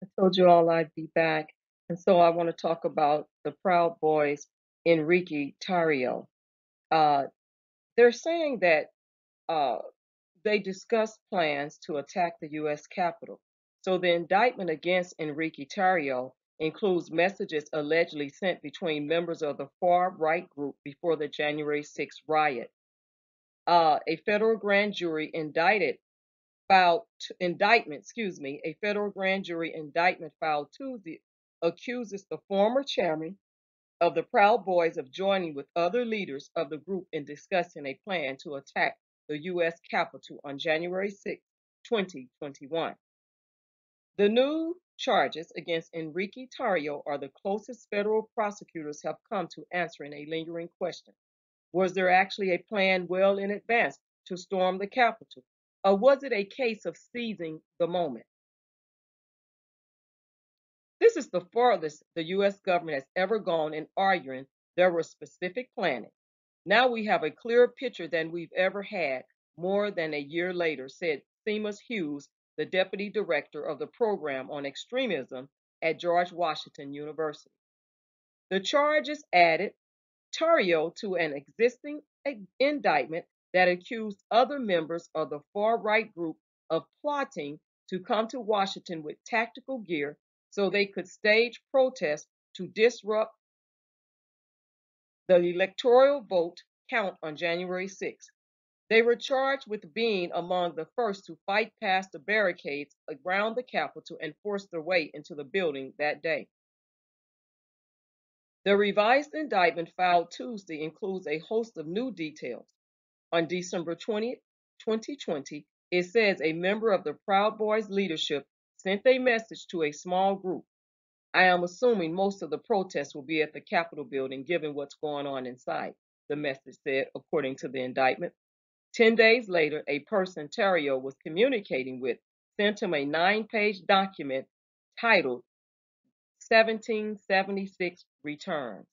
I told you all I'd be back. And so I want to talk about the Proud Boys, Enrique Tarrio. Uh, they're saying that uh, they discussed plans to attack the U.S. Capitol. So the indictment against Enrique Tarrio includes messages allegedly sent between members of the far right group before the January 6th riot. A federal grand jury a federal grand jury indictment filed Tuesday accuses the former chairman of the Proud Boys of joining with other leaders of the group in discussing a plan to attack the U.S. Capitol on January 6, 2021. The new charges against Enrique Tarrio are the closest federal prosecutors have come to answering a lingering question. Was there actually a plan well in advance to storm the Capitol? Or was it a case of seizing the moment? This is the farthest the U.S. government has ever gone in arguing there was specific planning. Now we have a clearer picture than we've ever had more than a year later, said Seamus Hughes, the deputy director of the program on extremism at George Washington University. The charges added Tarrio to an existing indictment that accused other members of the far right group of plotting to come to Washington with tactical gear so they could stage protests to disrupt the electoral vote count on January 6. They were charged with being among the first to fight past the barricades around the Capitol and force their way into the building that day. The revised indictment filed Tuesday includes a host of new details. On December 20, 2020, it says a member of the Proud Boys leadership sent a message to a small group. I am assuming most of the protests will be at the Capitol building given what's going on inside, the message said, according to the indictment. 10 days later, a person Tarrio was communicating with sent him a 9-page document titled 1776 Returns.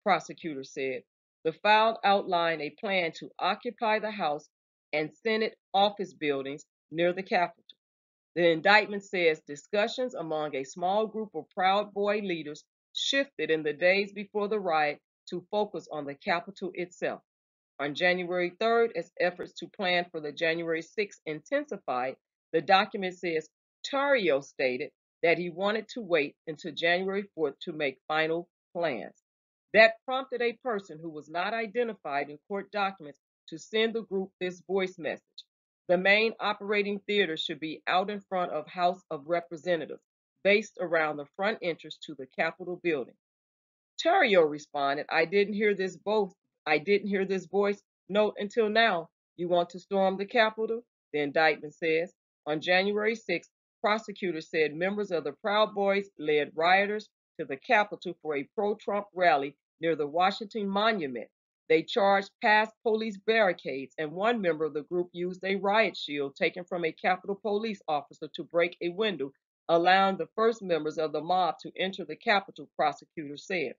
Prosecutors said the file outlined a plan to occupy the House and Senate office buildings near the Capitol. The indictment says discussions among a small group of Proud Boy leaders shifted in the days before the riot to focus on the Capitol itself. On January 3rd, as efforts to plan for the January 6th intensified, the document says Tarrio stated that he wanted to wait until January 4th to make final plans. That prompted a person who was not identified in court documents to send the group this voice message. The main operating theater should be out in front of House of Representatives, based around the front entrance to the Capitol building. Tarrio responded, I didn't hear this voice note until now. You want to storm the Capitol? The indictment says. On January 6th, prosecutors said members of the Proud Boys led rioters to the Capitol for a pro-Trump rally near the Washington Monument. They charged past police barricades, and one member of the group used a riot shield taken from a Capitol police officer to break a window, allowing the first members of the mob to enter the Capitol, prosecutors said.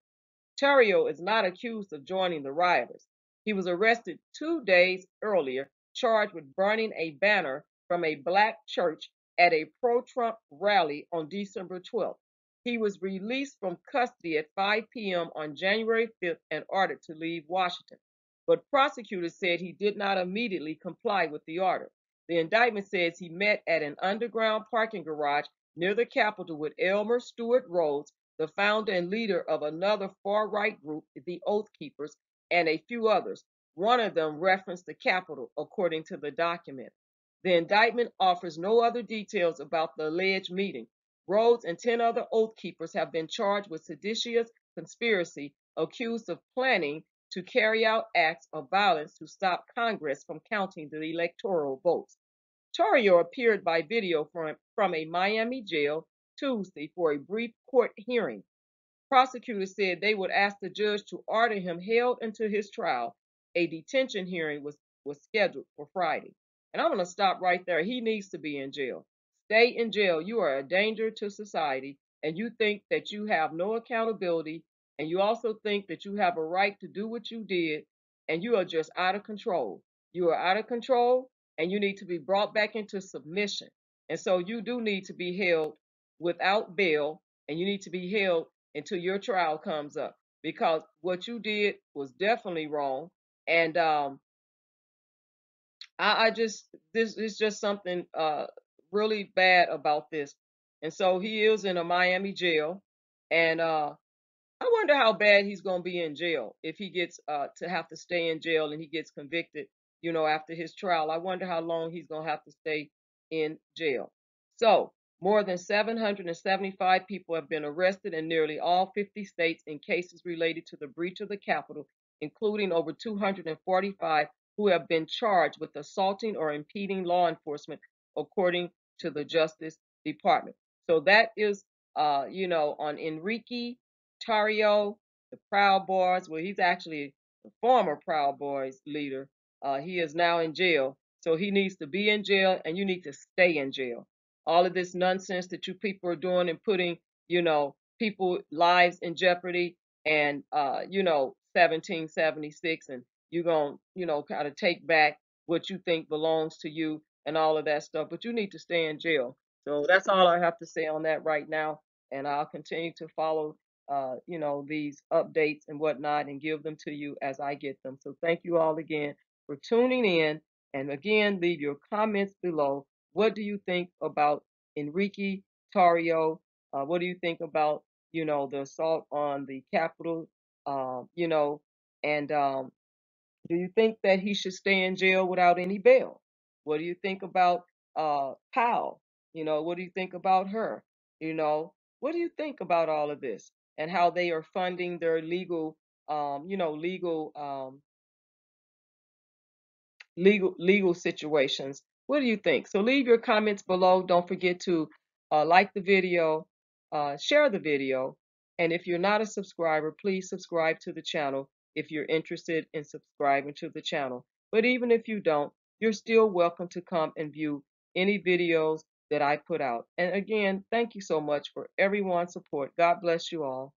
Tarrio is not accused of joining the rioters. He was arrested 2 days earlier, charged with burning a banner from a black church at a pro-Trump rally on December 12th. He was released from custody at 5 p.m. on January 5th and ordered to leave Washington. But prosecutors said he did not immediately comply with the order. The indictment says he met at an underground parking garage near the Capitol with Elmer Stewart Rhodes, the founder and leader of another far-right group, the Oath Keepers, and a few others. One of them referenced the Capitol, according to the document. The indictment offers no other details about the alleged meeting. Rhodes and 10 other Oath Keepers have been charged with seditious conspiracy, accused of planning to carry out acts of violence to stop Congress from counting the electoral votes. Tarrio appeared by video from a Miami jail Tuesday for a brief court hearing. Prosecutors said they would ask the judge to order him held until his trial. A detention hearing was scheduled for Friday. And I'm going to stop right there. He needs to be in jail. Stay in jail. You are a danger to society, and you think that you have no accountability, and you also think that you have a right to do what you did, and you are just out of control. You are out of control, and you need to be brought back into submission. And so you do need to be held without bail, and you need to be held until your trial comes up, because what you did was definitely wrong. And I just, this is just something really bad about this. And so he is in a Miami jail, and I wonder how bad he's going to be in jail if he gets to have to stay in jail and he gets convicted, after his trial. I wonder how long he's going to have to stay in jail. So, more than 775 people have been arrested in nearly all 50 states in cases related to the breach of the Capitol, including over 245 who have been charged with assaulting or impeding law enforcement, according to the Justice Department. So that is, on Enrique Tarrio, the Proud Boys. Well, he's actually the former Proud Boys leader. He is now in jail. So he needs to be in jail, and you need to stay in jail. All of this nonsense that you people are doing and putting, people lives in jeopardy, and 1776, and you're going to, kind of take back what you think belongs to you and all of that stuff. But you need to stay in jail. So that's all I have to say on that right now. And I'll continue to follow these updates and whatnot, and give them to you as I get them. So thank you all again for tuning in. And again, leave your comments below. What do you think about Enrique Tarrio? What do you think about, the assault on the Capitol? You know, and do you think that he should stay in jail without any bail? What do you think about Powell? What do you think about her? You know, what do you think about all of this and how they are funding their legal situations? What do you think? So leave your comments below. Don't forget to like the video, share the video, and if you're not a subscriber, please subscribe to the channel if you're interested in subscribing to the channel. But even if you don't, you're still welcome to come and view any videos that I put out. And again, thank you so much for everyone's support. God bless you all.